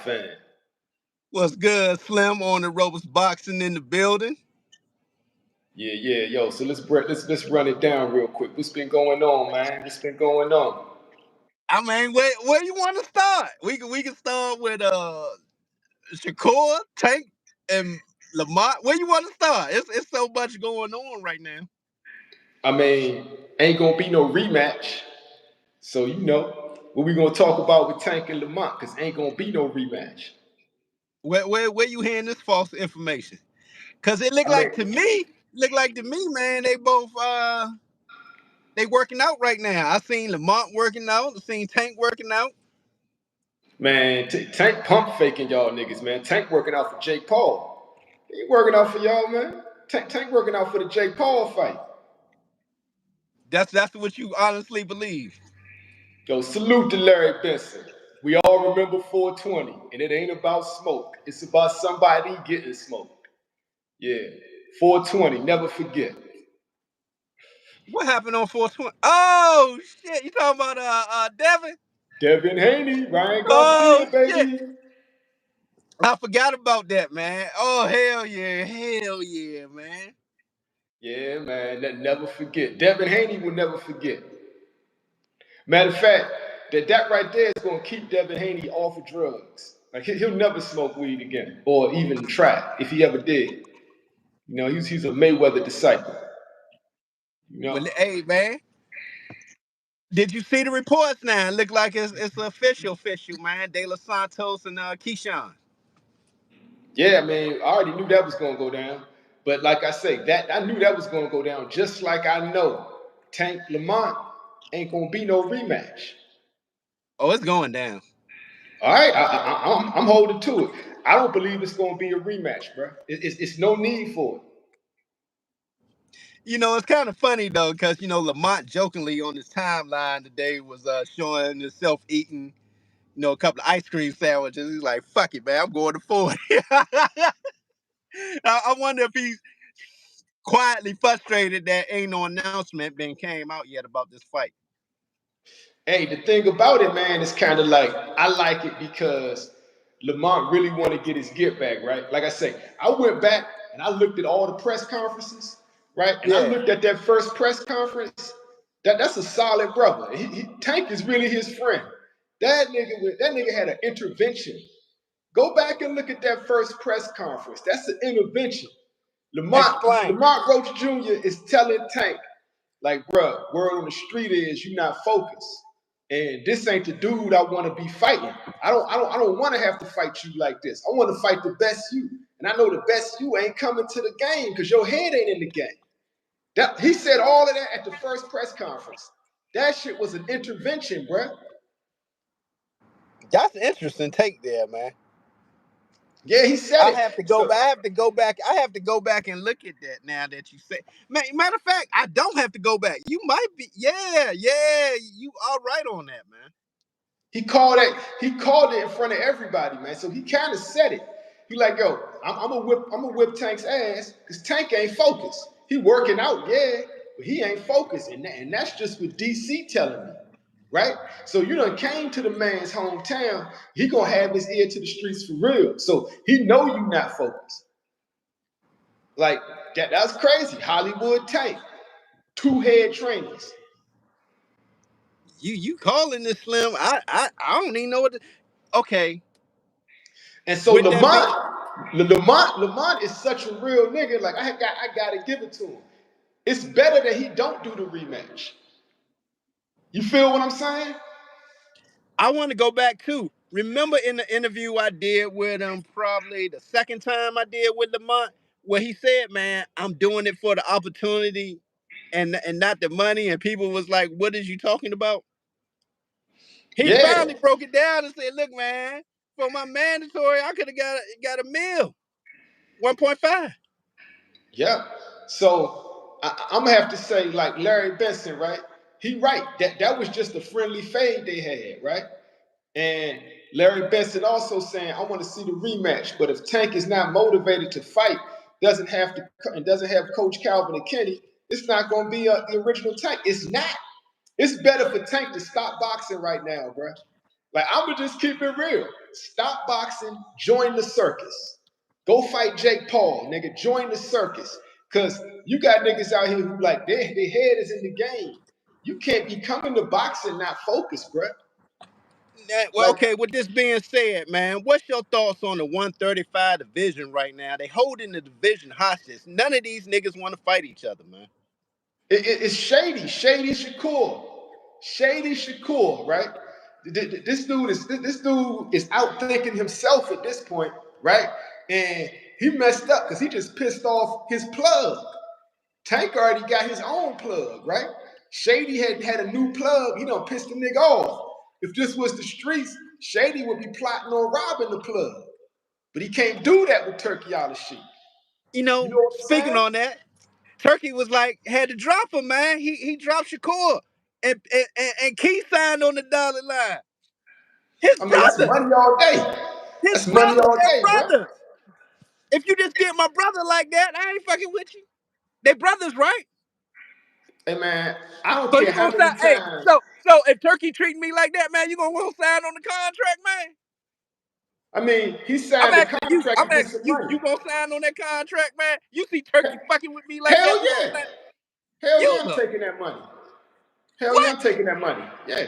fan. What's good, Slim? On the ropes, boxing in the building. Yeah, yo. So let's run it down real quick. What's been going on, man? What's been going on? I mean, where you want to start? We can start with Shakur, Tank, and Lamont. Where you want to start? It's so much going on right now. I mean, ain't gonna be no rematch. So what we gonna talk about with Tank and Lamont? Cause ain't gonna be no rematch. Where you hearing this false information? Cause it looked I mean, like to me, man, they both they working out right now. I seen Lamont working out. I seen Tank working out. man, Tank pump faking y'all niggas, man. Tank working out for Jake Paul. He ain't working out for y'all, man. Tank working out for the Jake Paul fight. That's what you honestly believe. Yo, salute to Larry Benson. We all remember 420, and it ain't about smoke. It's about somebody getting smoked. Yeah, 420, never forget. What happened on 420? Oh shit! You talking about Devin? Devin Haney, Ryan Oh Garcia, shit! baby. I forgot about that, man. Oh hell yeah, man. Yeah, man, never forget. Devin Haney will never forget. Matter of fact, that right there is going to keep Devin Haney off of drugs. Like he'll never smoke weed again, or even try if he ever did. He's a Mayweather disciple. Well, hey man, did you see the reports now? It look like it's official, man. De Los Santos and Keyshawn. Yeah, I mean, I already knew that was going to go down. But like I say, I knew that was going to go down. Just like I know Tank Lamont ain't going to be no rematch. Oh, it's going down. All right, I'm holding to it. I don't believe it's going to be a rematch, bro. It's no need for it. It's kind of funny though, because Lamont jokingly on his timeline today was showing himself eating, a couple of ice cream sandwiches. He's like, "Fuck it, man, I'm going to 40." I wonder if he's quietly frustrated that ain't no announcement been came out yet about this fight. Hey, the thing about it, man, is kind of like I like it because Lamont really want to get his get back, right? Like I say, I went back and I looked at all the press conferences, right? And I looked at that first press conference. That's a solid brother. Tank is really his friend. That nigga had an intervention. Go back and look at that first press conference. That's an intervention. Lamont Roach Jr. is telling Tank, like, bro, word on the street is you not focused. And this ain't the dude I want to be fighting. I don't want to have to fight you like this. I want to fight the best you. And I know the best you ain't coming to the game because your head ain't in the game. He said all of that at the first press conference. That shit was an intervention, bro. That's an interesting take there, man. Yeah, he said it. I have to go back. I have to go back and look at that now that you say. Matter of fact, I don't have to go back. You might be. Yeah. You are right on that, man. He called it in front of everybody, man. So he kind of said it. He like, yo, I'm gonna whip Tank's ass because Tank ain't focused. He working out, yeah, but he ain't focused, and that's just what DC telling me, right? So you done came to the man's hometown. He gonna have his ear to the streets for real. So he know you not focused. Like that's crazy. Hollywood Tank, 2 head trainers. You calling this Slim? I don't even know what. Okay. And so Lamont is such a real nigga. Like I gotta give it to him. It's better that he don't do the rematch. You feel what I'm saying? I want to go back too. Remember in the interview I did with him, probably the second time I did with Lamont, where he said, "Man, I'm doing it for the opportunity, and not the money." And people was like, "What is you talking about?" He finally broke it down and said, "Look, man, for my mandatory, I could have got a meal, 1.5." Yeah. So I'm gonna have to say, like Larry Benson, right? He right. That was just a friendly fade they had, right? And Larry Benson also saying, I want to see the rematch. But if Tank is not motivated to fight, doesn't have Coach Calvin and Kenny, it's not gonna be the original Tank. It's not. It's better for Tank to stop boxing right now, bro. Like, I'm going to just keep it real. Stop boxing, join the circus. Go fight Jake Paul, nigga. Join the circus. Because you got niggas out here who, like, their head is in the game. You can't be coming to boxing not focused, bruh. Well, Like, okay, with this being said, man, what's your thoughts on the 135 division right now? They holding the division hostage. None of these niggas want to fight each other, man. it's shady. Shady Shakur. Shady Shakur, right? This dude is outthinking himself at this point, right? And he messed up because he just pissed off his plug. Tank already got his own plug, right? Shady had a new plug. He done pissed the nigga off. If this was the streets, Shady would be plotting on robbing the plug. But he can't do that with Turkey out of shit. You know what I'm Speaking saying? on that, Turkey was like, had to drop him, man. He dropped Shakur. And Keith signed on the dotted line. His I mean, that's brother. money all day. His That's money brother. all They're day, bro. brothers. If you just get my brother like that, I ain't fucking with you. They brothers, right? Hey, man, I don't So care you how gonna many sign? Hey, times. so if Turkey treating me like that, man, you gonna sign on the contract, man? I mean, he signed the contract I'm to get asking some you. money. You gonna sign on that contract, man? You see Turkey fucking with me like that? Hell You gonna yeah. sign? Hell yeah, I'm User. taking that money. Hell yeah, What? I'm taking that money. Yeah.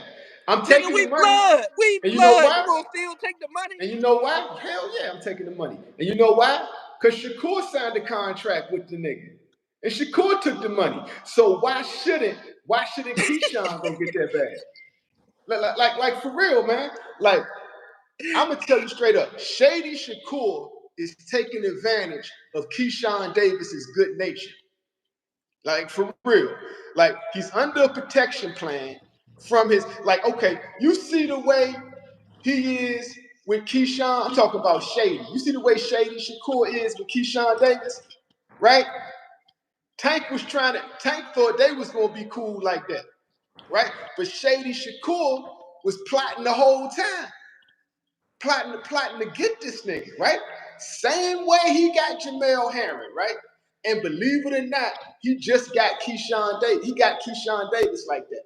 I'm Nigga, taking the we money. blood. We And you know blood. You why? gonna still take the money? And you know why? Hell yeah, I'm taking the money. And you know why? Because Shakur signed the contract with the nigga. And Shakur took the money. So why shouldn't Keyshawn go get that bag? Like for real, man. Like, I'm gonna tell you straight up, Shady Shakur is taking advantage of Keyshawn Davis's good nature. Like for real. Like he's under a protection plan from his okay, you see the way he is with Keyshawn. I'm talking about Shady. You see the way Shady Shakur is with Keyshawn Davis, right? Tank thought they was gonna be cool like that, right? But Shady Shakur was plotting the whole time. Plotting to get this nigga, right? Same way he got Jamel Herring, right? And believe it or not, he just got Keyshawn Davis. He got Keyshawn Davis like that.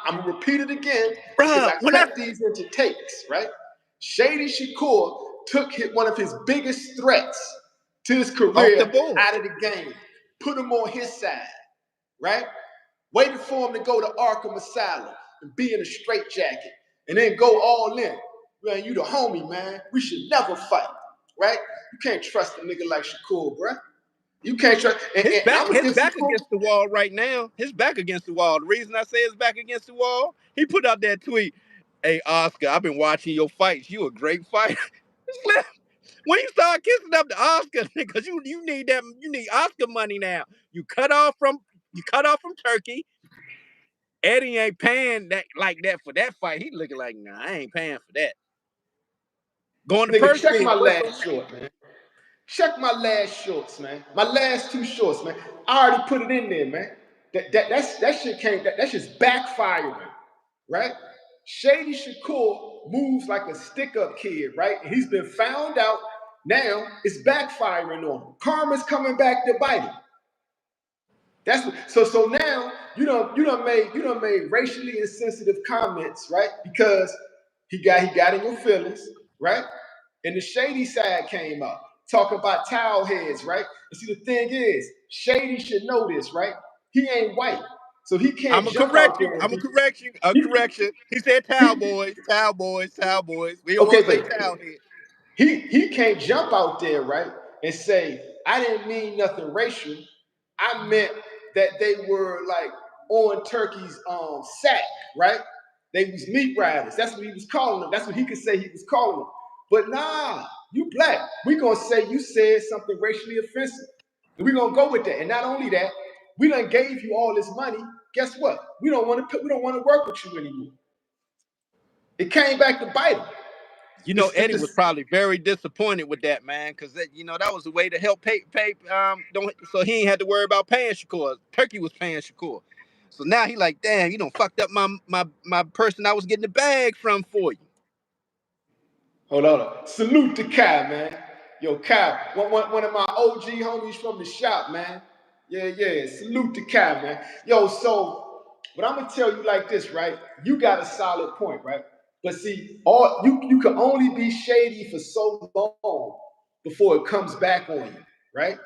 I'm gonna repeat it again because Bruh, I cut these into takes, right? Shady Shakur took one of his biggest threats to his off the career board. out of the game, put him on his side, right? Waited for him to go to Arkham Asylum and be in a straitjacket and then go all in. Man, you the homie, man. We should never fight, right? You can't trust a nigga like Shakur, bruh. You can't trust. And I'm gonna His give back Shakur. against the wall right now. His back against the wall. The reason I say his back against the wall, he put out that tweet. Hey Oscar, I've been watching your fights. You a great fighter. When you start kissing up to Oscar, because you need that, you need Oscar money now. You cut off from Turkey. Eddie ain't paying that like that for that fight. He looking like, nah, I ain't paying for that. Going to Nigga, check Pershville. my What's your last short, man. Check my last shorts, man. My last two shorts, man. I already put it in there, man. That shit came. That's just backfiring, right? Shady Shakur moves like a stick-up kid, right? And he's been found out. Now it's backfiring on him. Karma's coming back to bite him. That's what, so now you done made racially insensitive comments, right? Because he got in your feelings, right? And the shady side came up, talking about towel heads, right? And see, the thing is, Shady should know this, right? He ain't white, so he can't I'ma jump correct out you. there and I'ma be. correct you. A He, correction. He said towel he, boys, towel boys, towel boys. We don't okay, want to say but towel head. he can't jump out there, right, and say, I didn't mean nothing racial. I meant that they were like on Turkey's sack, right? They was meat riders. That's what he was calling them. That's what he could say he was calling them. But nah, you black. We gonna say you said something racially offensive. And we gonna go with that. And not only that, we done gave you all this money. Guess what? We don't want to work with you anymore. It came back to bite him. You know, It's Eddie was this. probably very disappointed with that, man, because that was a way to help pay don't so he ain't had to worry about paying Shakur. Turkey was paying Shakur. So now he like, damn, you don't fucked up my person I was getting the bag from for you. Hold on. Salute to Kai, man. Yo, Kai, one of my OG homies from the shop, man. Yeah, yeah. Salute to Kai, man. Yo, so what I'm gonna tell you like this, right? You got a solid point, right? But see, all you can only be shady for so long before it comes back on you, right?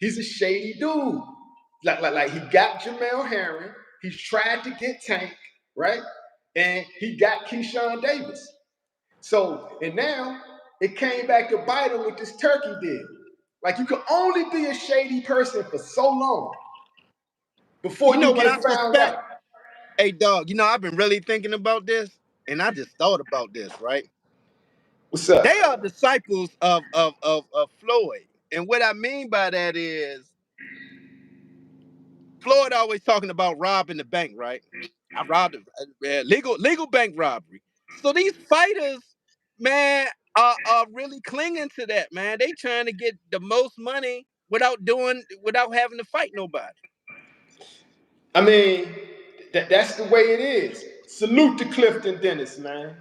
He's a shady dude. Like he got Jamel Herring, he's tried to get Tank, right? And he got Keyshawn Davis. So, and now it came back to bite him with this turkey deal. Like you can only be a shady person for so long before You know you what get I found suspect? out. Hey, dog, I've been really thinking about this, and I just thought about this, right? What's up? They are disciples of Floyd. And what I mean by that is Floyd always talking about robbing the bank, right? I robbed legal bank robbery. So these fighters, man, are really clinging to that, man. They trying to get the most money without having to fight nobody. I mean, that's the way it is. Salute to Clifton Dennis, man.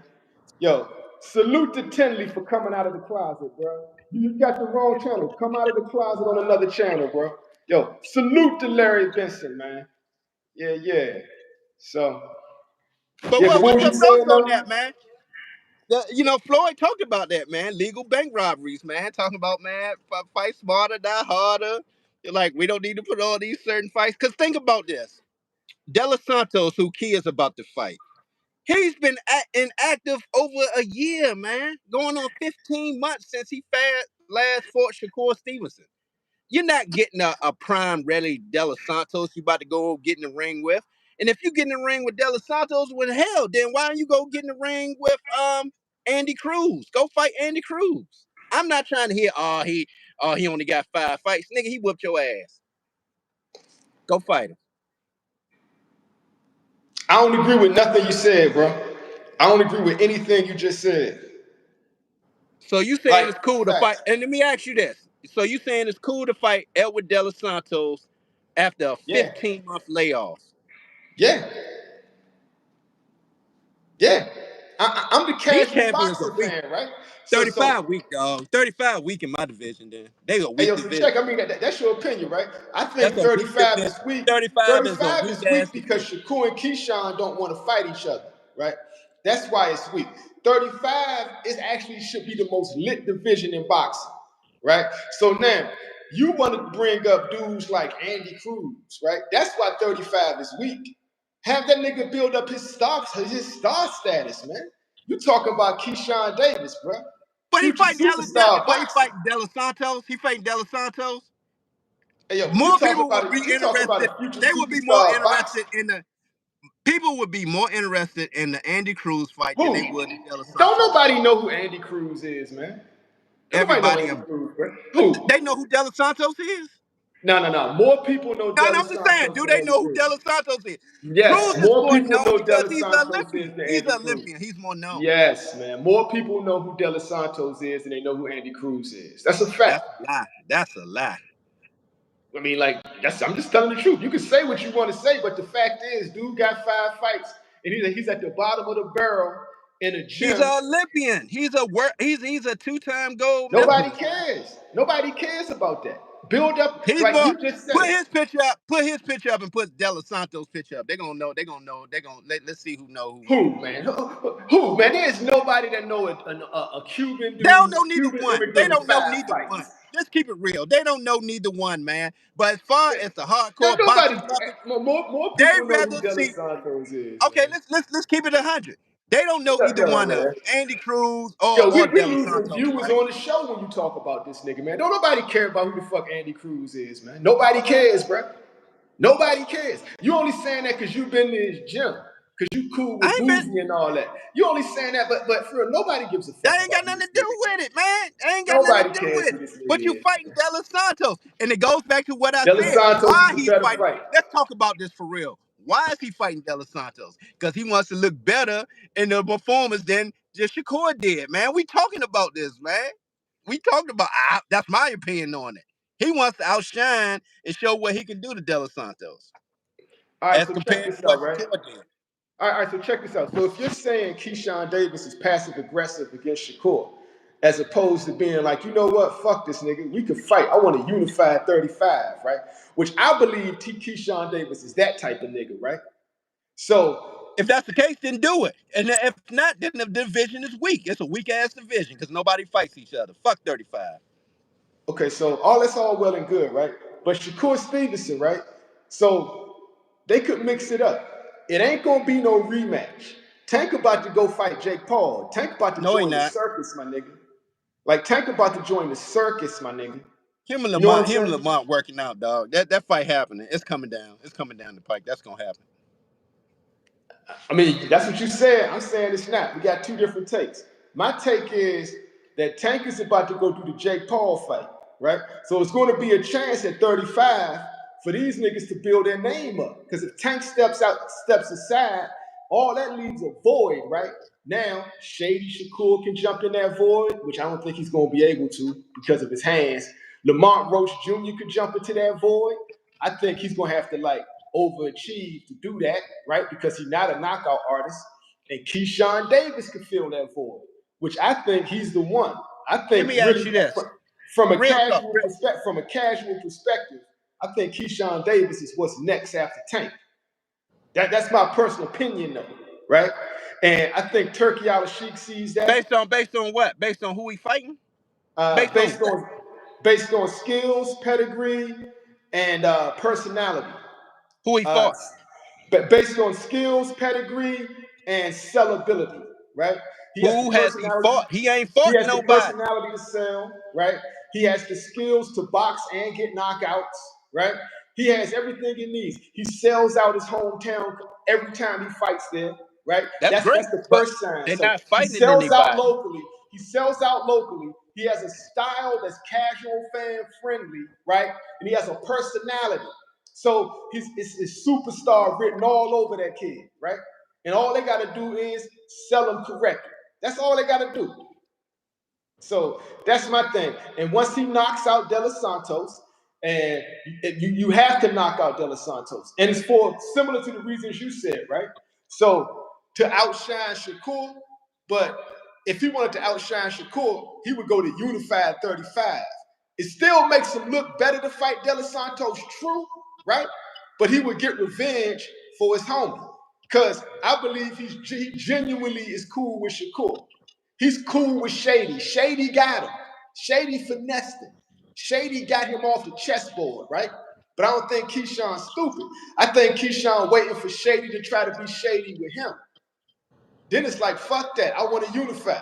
Yo, salute to Tinley for coming out of the closet, bro. You got the wrong channel. Come out of the closet on another channel, bro. Yo, salute to Larry Benson, man. Yeah, yeah. So, But yeah, but what what's was your you thoughts saying on though? that, man? Floyd talked about that, man. Legal bank robberies, man. Talking about, man, fight smarter, die harder. You're like, we don't need to put all these certain fights. Because think about this. De Los Santos, who Key is about to fight, he's been inactive over a year, man. Going on 15 months since he last fought Shakur Stevenson. You're not getting a prime ready De Los Santos you about to go get in the ring with. And if you get in the ring with De Los Santos, well, hell, then why don't you go get in the ring with Andy Cruz? Go fight Andy Cruz. I'm not trying to hear, he only got 5 fights. Nigga, he whooped your ass. Go fight him. I don't agree with nothing you said, bro. I don't agree with anything you just said. So you saying Like, it's cool to fight? facts. And let me ask you this: so you saying it's cool to fight Edward De Los Santos after a Yeah. 15-month layoff? Yeah. Yeah. I'm the These casual champions are boxer weak. fan, right? So 35 weak, dog. 35 weak in my division. Then they a hey, weak yo, so division. check. I mean, that's your opinion, right? I think That's a weak 35 is division. weak. 35 is a 35 weak is ass weak because division. Shakur and Keyshawn don't want to fight each other, right? That's why it's weak. 35 is actually should be the most lit division in boxing, right? So now you want to bring up dudes like Andy Cruz, right? That's why 35 is weak. Have that nigga build up his star status, man. You talking about Keyshawn Davis, bro? But he Future fighting superstar boxer. De Los Santos. He fighting De Los Santos. Hey, yo, More people would be you talk about interested. a future They would be more superstar boxer. interested in the people would be more interested in the Andy Cruz fight than Who? they would the De Los Don't Santos fight. nobody know who Andy Cruz is, man. Don't nobody know Everybody, Andy Cruz, bro. but Who? they know who De Los Santos is. No, no, no. More people know And Delos I'm just saying, Santos do than they Andy know who De Cruz. Los Santos is? Yes, Cruz is more more people known know because Delos he's an Santos is Olympian. than He's Andy an Cruz. Olympian. He's more known. Yes, man. More people know who Delos Santos is than they know who Andy Cruz is. That's a fact. That's a lie. That's a lie. I mean, like, I'm just telling the truth. You can say what you want to say, but the fact is, dude got 5 fights, and he's at the bottom of the barrel in a He's gym. an Olympian. He's a 2-time gold Nobody medalist. cares. Nobody cares about that. Build up, He's like more. you just said Put it. his picture up. Put his picture up and put De Los Santos picture up. They're gonna know. They're gonna know. Let's see who know who won. Who, man? Who, man? There's nobody that know a Cuban They don't dude, know neither Cuban one. They immigrant with don't know five neither one. fights. Let's keep it real. They don't know neither one, man. But as far as the There's hardcore nobody. boxing buckets, More they people know who rather De Los see. Santos is, Okay, man. let's keep it 100. They don't know either Yo, one of man. them, Andy Cruz Yo, or we De Los losing Santos, viewers right? on the show when you talk about this nigga, man. Don't nobody care about who the fuck Andy Cruz is, man. Nobody cares, bro. Nobody cares. You only saying that because you've been to his gym, because you cool I with ain't been. Boozy and all that. You only saying that, but for real, nobody gives a fuck That ain't got about who nothing this to do nigga with is. it, man. That ain't got nothing Nobody to do cares with who it. this But you nigga is. fighting De Los Santos, and it goes back to what I De Los said. Santos Why is a he's better fighting? fighter. Let's talk about this for real. Why is he fighting De Los Santos? Because he wants to look better in the performance than just Shakur did, man. We talking about this, man. We talked about. That's my opinion on it. He wants to outshine and show what he can do to De Los Santos All right, as so check compared to this what out, right? Shakur did. All right, so check this out. So if you're saying Keyshawn Davis is passive aggressive against Shakur, as opposed to being like, you know what, fuck this nigga, we can fight. I want a unified 35, right? Which I believe Keyshawn Davis is that type of nigga, right? So If that's the case, then do it. And if not, then the division is weak. It's a weak ass division because nobody fights each other. Fuck 35. Okay, so all that's all well and good, right? But Shakur Stevenson, right? So they could mix it up. It ain't gonna be no rematch. Tank about to go fight Jake Paul. Tank about to No, he join the not. circus, my nigga. Like Tank about to join the circus, my nigga. You know what I'm Him and saying? Lamont working out, dog. That fight happening. It's coming down. It's coming down the pike. That's gonna happen. I mean, that's what you said. I'm saying it's not. We got two different takes. My take is that Tank is about to go do the Jake Paul fight, right? So it's going to be a chance at 35 for these niggas to build their name up. Because if Tank steps aside, all that leaves a void, right? Now, Shady Shakur can jump in that void, which I don't think he's going to be able to because of his hands. Lamont Roach Jr. could jump into that void. I think he's going to have to like overachieve to do that, right? Because he's not a knockout artist. And Keyshawn Davis could fill that void, which I think he's the one. I Let think me ask really you this. from a Real talk. casual perspective, I think Keyshawn Davis is what's next after Tank. That's my personal opinion, though, right? And I think Turkey Al-Sheikh sees that Based on what? Based on who he fighting? uh, Based on based what? on based on skills, pedigree, and personality. Who he Uh, fought? but based on skills, pedigree, and sellability, right? He has the Who has he personality. fought? He ain't He fought has the nobody. personality to sell, right? He has the skills to box and get knockouts, right? He has everything he needs. He sells out his hometown every time he fights there, right? That's That's great. the But first sign. they're So not he fighting sells out anybody. locally. He sells out locally. He has a style that's casual, fan friendly, right? And he has a personality. So it's superstar written all over that kid, right? And all they got to do is sell him correctly. That's all they got to do. So that's my thing. And once he knocks out De Los Santos, and you have to knock out De Los Santos, and it's for similar to the reasons you said, right? So to outshine Shakur, but if he wanted to outshine Shakur, he would go to Unified 35. It still makes him look better to fight De Los Santos, true, right? But he would get revenge for his homie. Because I believe he genuinely is cool with Shakur. He's cool with Shady. Shady got him. Shady finessed him. Shady got him off the chessboard, right? But I don't think Keyshawn's stupid. I think Keyshawn waiting for Shady to try to be shady with him. Then it's like, fuck that. I want to unify.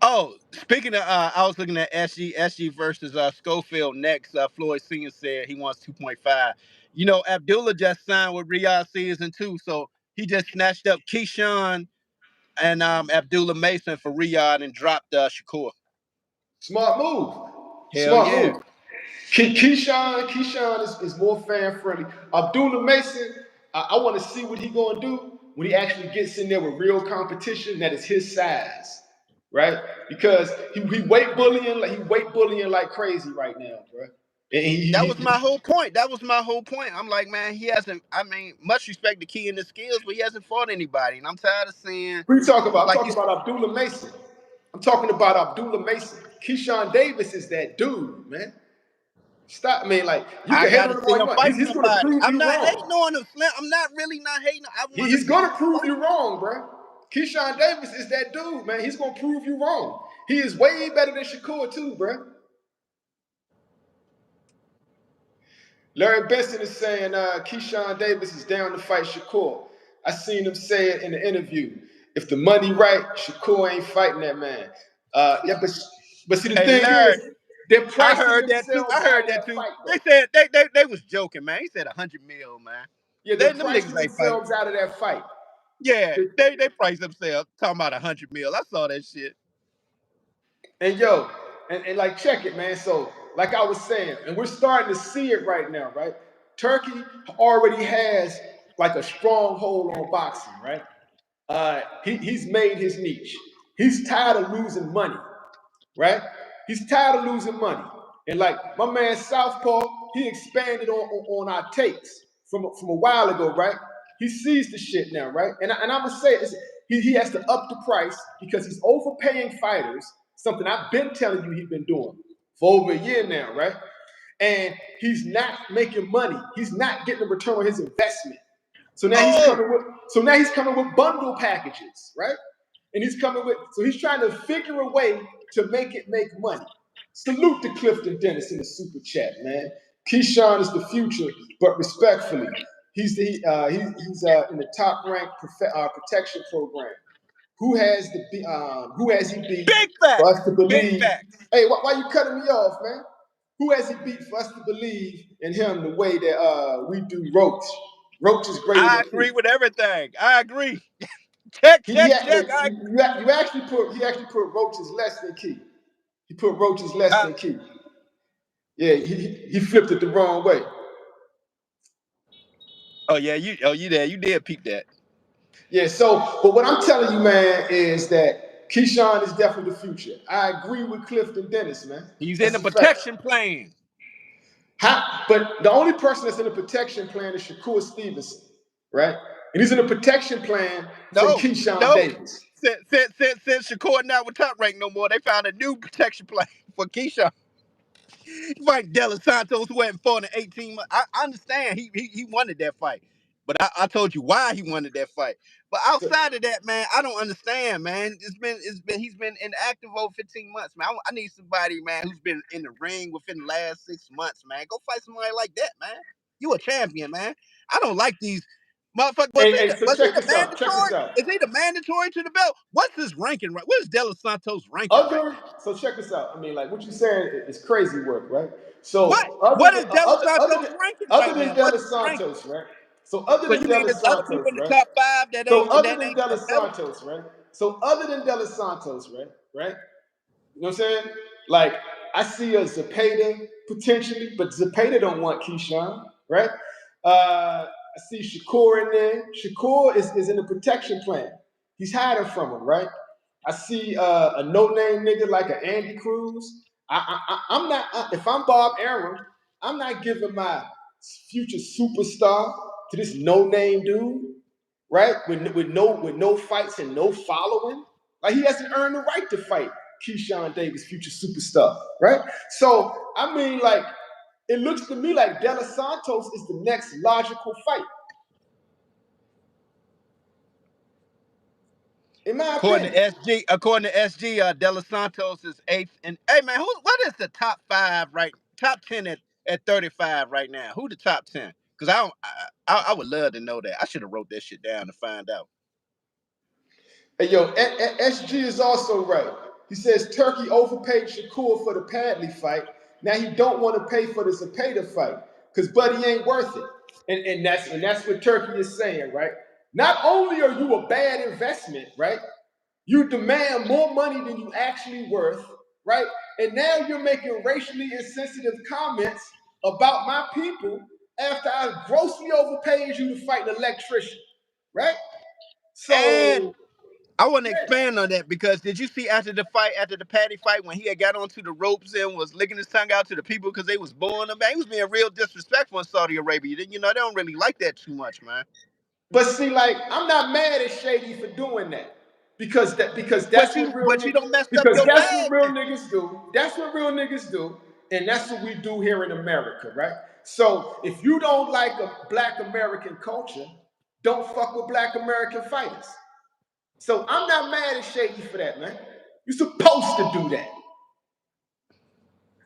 Oh, speaking of, I was looking at SG versus Schofield next. Floyd Senior said he wants 2.5. You know, Abdullah just signed with Riyadh season 2, so he just snatched up Keyshawn and Abdullah Mason for Riyadh and dropped Shakur. Smart move. Hell Smart yeah. move. Keyshawn is more fan friendly. Abdullah Mason, I want to see what he gonna do when he actually gets in there with real competition that is his size, right? Because he weight bullying like crazy right now, bro. And That was my whole point. That was my whole point. I'm like, man, he hasn't. I mean, much respect to Key and his skills, but he hasn't fought anybody, and I'm tired of seeing what are you talking about? I'm like talking you. about Abdullah Mason. I'm talking about Abdullah Mason. Keyshawn Davis is that dude, man. Stop. I mean, like, you I can hate gotta on him see all you him want. fight He's going to somebody. prove I'm you not wrong. hating on him, Slim. I'm not really not hating. I want to He's see going him to prove fight. you wrong, bro. Keyshawn Davis is that dude, man. He's going to prove you wrong. He is way better than Shakur, too, bro. Larry Benson is saying Keyshawn Davis is down to fight Shakur. I seen him say it in the interview. If the money right, Shakur ain't fighting that man. Yeah, but see, the Hey, thing Larry, is, they're I pricing heard that too. I themselves out heard of that that too. fight, They though. said they was joking, man. He said 100 mil, man. Yeah, they're Them pricing niggas ain't fighting. themselves out of that fight. Yeah, they priced themselves talking about 100 mil. I saw that shit. And yo, and like check it, man. So, like I was saying, and we're starting to see it right now, right? Turkey already has like a stronghold on boxing, right? He's made his niche. He's tired of losing money, right? He's tired of losing money. And like my man Southpaw, he expanded on our takes from a while ago, right? He sees the shit now, right? And I'm gonna say this, he has to up the price because he's overpaying fighters, something I've been telling you he's been doing for over a year now, right? and he's not making money. He's not getting a return on his investment. So now Oh, he's coming with bundle packages, right? And he's trying to figure a way to make it make money. Salute to Clifton Dennis in the super chat, man. Keyshawn is the future, but respectfully, he's in the top ranked protection program. Who has he beat big for facts. us to Big believe? facts. Hey, why you cutting me off, man? Who has he beat for us to believe in him the way that we do Roach? Roach is greater I than Key. agree with everything. I agree. Check, check, check. You actually put Roaches less than Key. He put Roaches less I, than Key. Yeah, he flipped it the wrong way. oh yeah, you there? You did peep that. Yeah, so but what I'm telling you, man, is that Keyshawn is definitely the future. I agree with Clifton Dennis, man. He's in That's the a fact. protection plan. But the only person that's in a protection plan is Shakur Stevenson, right? And he's in a protection plan from No, Keyshawn no. Davis. Since Shakur not with top rank no more, they found a new protection plan for Keyshawn. Fight De Los Santos, who hadn't fought in 18 months. I understand he wanted that fight. But I told you why he wanted that fight. But So, outside of that, man, I don't understand, man. He's been inactive over 15 months, man. I need somebody, man, who's been in the ring within the last 6 months, man. Go fight somebody like that, man. You a champion, man. I don't like these motherfuckers. so Was he check the this out. Check this mandatory? out. Is he the mandatory to the belt? What's his ranking right? What is De Los Santos ranking right now? So check this out. I mean, like what you're saying is crazy work, right? What? So What is De Los Santos ranking other right than now? De What's Los his ranking? Santos, right? So other So than you De mean Los there's other people Santos, in the right? top five that So ain't other that than ain't De Los compelling? Santos, right? So other than De Los Santos, right? Right? You know what I'm saying? Like I see a Zepeda potentially, but Zepeda don't want Keyshawn, right? I see Shakur in there. Shakur is in a protection plan. He's hiding from him, right? I see a no-name nigga like an Andy Cruz. I'm not. If I'm Bob Arum, I'm not giving my future superstar to this no-name dude, right? With no fights and no following. Like he hasn't earned the right to fight Keyshawn Davis, future superstar, right? So I mean, like it looks to me like De Los Santos is the next logical fight. In my According opinion. to SG, De Los Santos is eighth. And hey man, what is the top five top 10 at 35 right now? Who the top 10? Because I would love to know that. I should have wrote that shit down to find out. Hey, yo, SG is also right. He says Turkey overpaid Shakur for the Padley fight. Now he don't want to pay for the Zepeda fight because Buddy ain't worth it. And that's what Turkey is saying, right? Not only are you a bad investment, right? You demand more money than you actually worth, right? And now you're making racially insensitive comments about my people after I grossly overpaid you to fight an electrician, right? And So I want to expand on that because did you see after the Patty fight, when he had got onto the ropes and was licking his tongue out to the people because they was booing him? Man, he was being real disrespectful in Saudi Arabia. You know, they don't really like that too much, man. but see, like, I'm not mad at Shady for doing that. Because But that's what real you niggas don't mess up because your that's what bag real then. niggas do. That's what real niggas do. And that's what we do here in America, right? So if you don't like a black American culture, don't fuck with black American fighters. So I'm not mad at Shady for that, man. You're supposed to do that.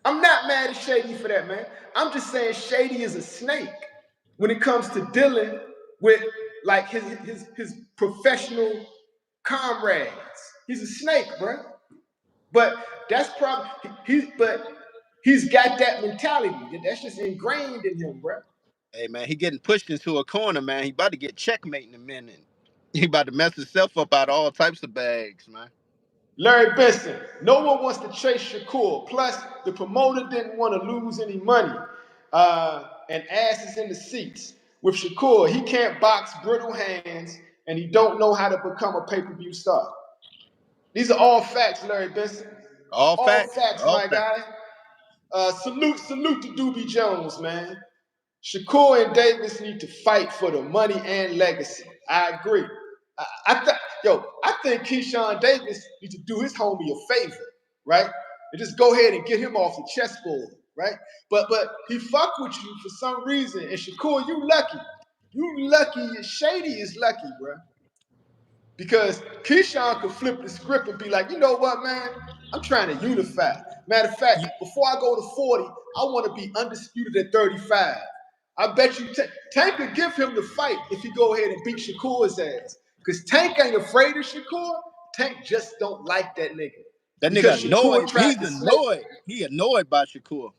I'm not mad at Shady for that, man. I'm just saying Shady is a snake when it comes to dealing with like his professional comrades. He's a snake, bro. But that's probably he's got that mentality. That's just ingrained in him, bro. Hey man, he getting pushed into a corner, man. He about to get checkmate in a minute. He about to mess himself up out of all types of bags, man. Larry Benson, no one wants to chase Shakur. Plus, the promoter didn't want to lose any money. And asses in the seats. With Shakur, he can't box brittle hands, and he don't know how to become a pay-per-view star. These are all facts, Larry Benson. All All facts, facts, all my facts. guy. Salute to Doobie Jones, man. Shakur and Davis need to fight for the money and legacy. I agree. I think Keyshawn Davis needs to do his homie a favor, right? And just go ahead and get him off the chessboard. right? But he fuck with you for some reason. And Shakur, you lucky. You lucky. Shady is lucky, bro. Because Keyshawn could flip the script and be like, you know what, man? I'm trying to unify. Matter of fact, before I go to 40, I want to be undisputed at 35. I bet you Tank could give him the fight if he go ahead and beat Shakur's ass. Because Tank ain't afraid of Shakur. Tank just don't like that nigga. That Because nigga Shakur annoyed. tried He's to snake. annoyed. He annoyed by Shakur.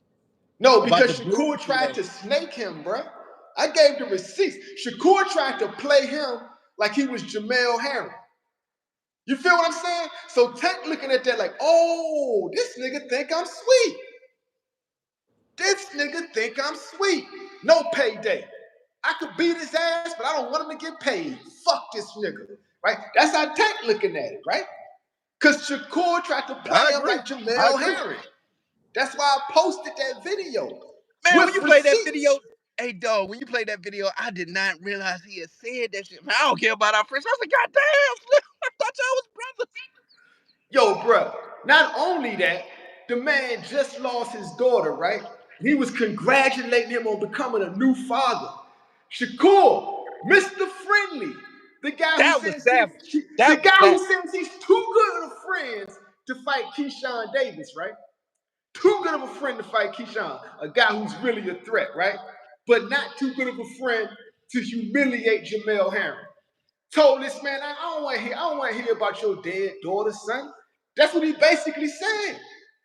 No, About because the Shakur bullshit tried ass. to snake him, bro. I gave the receipts. Shakur tried to play him like he was Jamel Herring. You feel what I'm saying? So Tank looking at that like, oh, this nigga think I'm sweet. This nigga think I'm sweet. No payday. I could beat his ass, but I don't want him to get paid. Fuck this nigga. Right? That's how Tank looking at it, right? Because Shakur tried to play him like I Jamel agree. Herring. That's why I posted that video. Man, with when you play that receipts. video, hey dog, when you play that video, I did not realize he had said that shit. Man, I don't care about our friends. I was like, God damn, I thought y'all was brothers. Yo, bro, not only that, the man just lost his daughter, right? He was congratulating him on becoming a new father. Shakur, Mr. Friendly, the guy That was who says savage. the That was guy who savage. says he's too good of friends to fight Keyshawn Davis, right? Too good of a friend to fight Keyshawn, a guy who's really a threat, right? But not too good of a friend to humiliate Jamel Herring. Told this man, I don't want to hear about your dead daughter, son. That's what he basically said.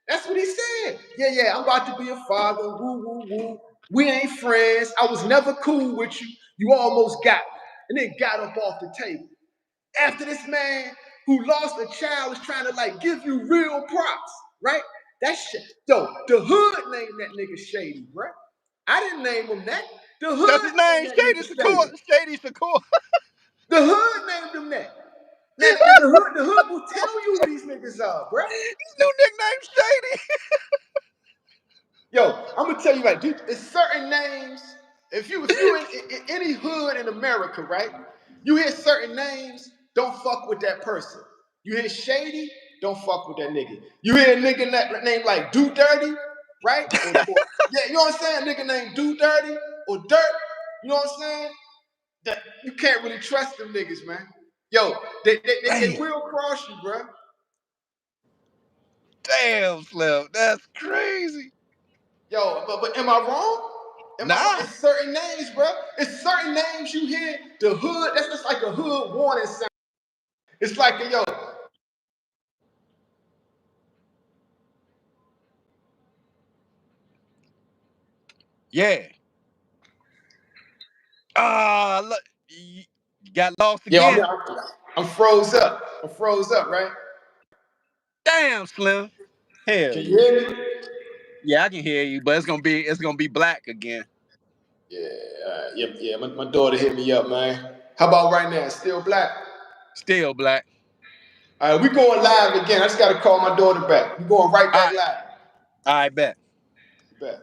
That's what he said. Yeah, I'm about to be a father. Woo, woo, woo. We ain't friends. I was never cool with you. You almost got me. And then got up off the table. After this man who lost a child is trying to like give you real props, right? That shit. Yo, the hood named that nigga Shady, right? I didn't name him that. The That's his hood name, named that Shady nigga Shady. Shakur. Shady Shakur. The hood named him that. Now the hood will tell you who these niggas are, bro. His new nickname, Shady. Yo, I'm gonna tell you right. There's certain names. If you in any hood in America, right? You hear certain names, don't fuck with that person. You hear Shady, don't fuck with that nigga. You hear a nigga named like Do Dirty, right? Yeah, you know what I'm saying? A nigga named Do Dirty or Dirt. You know what I'm saying? That you can't really trust them niggas, man. Yo, they will cross you, bro. Damn, Slim. That's crazy. Yo, but am I wrong? Am I wrong? Nah. It's certain names, bro. It's certain names you hear. The hood, that's just like a hood warning sound. It's like yo. Yeah. Look. You got lost Yo, again. I'm froze up. I'm froze up, right? Damn, Slim. Hell Can yeah. you hear me? Yeah, I can hear you, but it's gonna be black again. Yeah. My daughter hit me up, man. How about right now? Still black? Still black. All right, we going live again. I just got to call my daughter back. We going right back live. I bet. Bet.